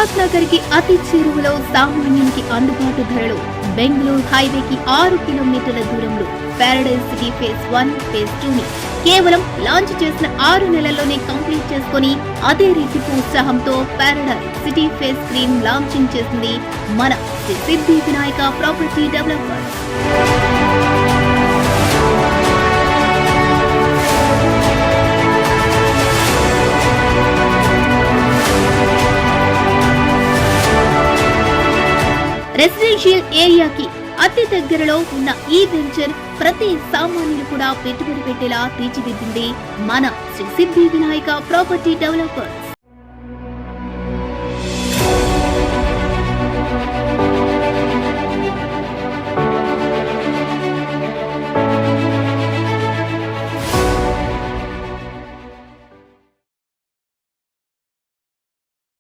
విలాస్ నగర్ కి అతి చేరువలో సామాన్యునికి అందుబాటు ధరలో బెంగళూరు హైవేకి 6 కిలోమీటర్ల దూరంలో పారడైజ్ సిటీ ఫేజ్ 1, ఫేజ్ 2 ని కేవలం లాంచ్ చేసిన 6 నెలల్లోనే కంప్లీట్ చేసుకుని అదే రీతిపు ఉత్సాహంతో పారడైజ్ సిటీ ఫేజ్ 3 లాంచింగ్ చేసింది మన శ్రీ సిద్ధి వినాయక ప్రాపర్టీ డెవలపర్స్. రెసిడెన్షియల్ ఏరియాకి అతి దగ్గరలో ఉన్న ఈ వెంచర్ ప్రతి సామాన్యులు కూడా పెట్టుబడి పెట్టేలా తీర్చిదిద్దింది మన శ్రీ సిద్ధి వినాయక ప్రాపర్టీ డెవలపర్.